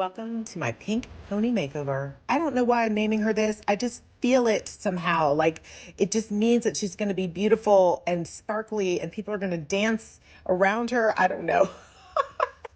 Welcome to my pink pony makeover. I don't know why I'm naming her this. I just feel it somehow. Like it just means that she's going to be beautiful and sparkly and people are going to dance around her. I don't know.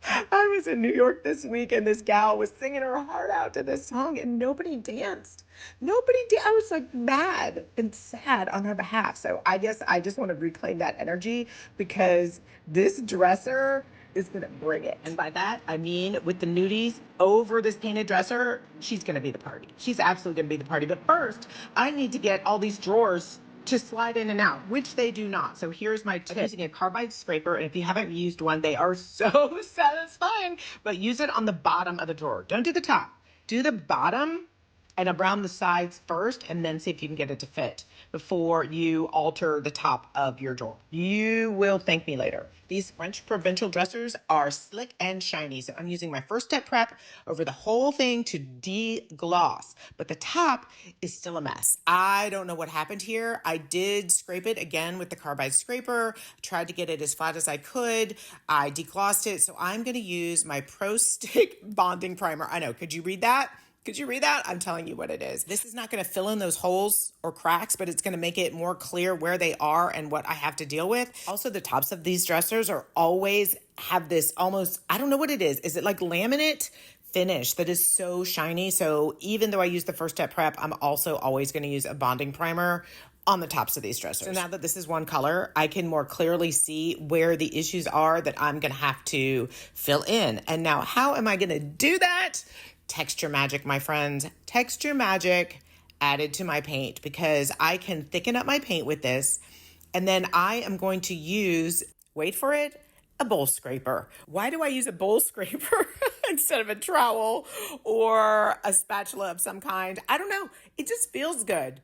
I was in New York this week and this gal was singing her heart out to this song and nobody danced. Nobody did. I was like mad and sad on her behalf. So I guess I just want to reclaim that energy because this dresser is going to bring it. And by that, I mean with the nudies over this painted dresser, she's going to be the party. She's absolutely going to be the party. But first, I need to get all these drawers to slide in and out, which they do not. So here's my tip. I'm using a carbide scraper, and if you haven't used one, they are so satisfying, but use it on the bottom of the drawer. Don't do the top. Do the bottom and around the sides first, and then see if you can get it to fit before you alter the top of your drawer. You will thank me later. These French provincial dressers are slick and shiny, so I'm using my first step prep over the whole thing to de-gloss, but the top is still a mess. I don't know what happened here. I did scrape it again with the carbide scraper, tried to get it as flat as I could. I deglossed it, so I'm gonna use my Pro Stick bonding primer. I know, could you read that? Could you read that? I'm telling you what it is. This is not going to fill in those holes or cracks, but it's going to make it more clear where they are and what I have to deal with. Also, the tops of these dressers are always have this almost, I don't know what it is. Is it like laminate finish that is so shiny? So even though I use the first step prep, I'm also always going to use a bonding primer on the tops of these dressers. So now that this is one color, I can more clearly see where the issues are that I'm going to have to fill in. And now how am I going to do that? Texture magic, my friends. Texture magic added to my paint because I can thicken up my paint with this. And then I am going to use, wait for it, a bowl scraper. Why do I use a bowl scraper instead of a trowel or a spatula of some kind? I don't know. It just feels good.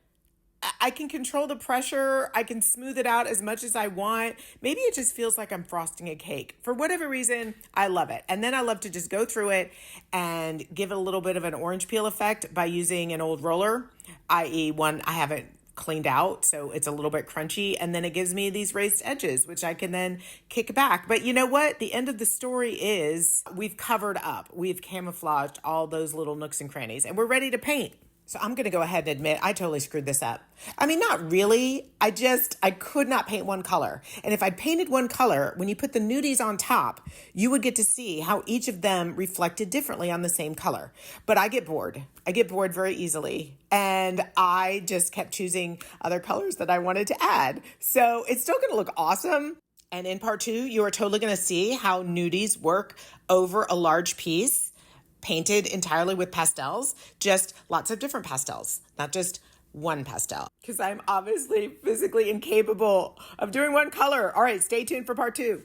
I can control the pressure. I can smooth it out as much as I want. Maybe it just feels like I'm frosting a cake. For whatever reason, I love it. And then I love to just go through it and give it a little bit of an orange peel effect by using an old roller, i.e. one I haven't cleaned out, so it's a little bit crunchy. And then it gives me these raised edges, which I can then kick back. But you know what? The end of the story is we've covered up. We've camouflaged all those little nooks and crannies, and we're ready to paint. So I'm going to go ahead and admit I totally screwed this up. I mean, not really. I could not paint one color. And if I painted one color, when you put the nudies on top, you would get to see how each of them reflected differently on the same color. But I get bored. I get bored very easily. And I just kept choosing other colors that I wanted to add. So it's still going to look awesome. And in part 2, you are totally going to see how nudies work over a large piece, painted entirely with pastels, just lots of different pastels, not just one pastel, because I'm obviously physically incapable of doing one color. All right, stay tuned for part 2.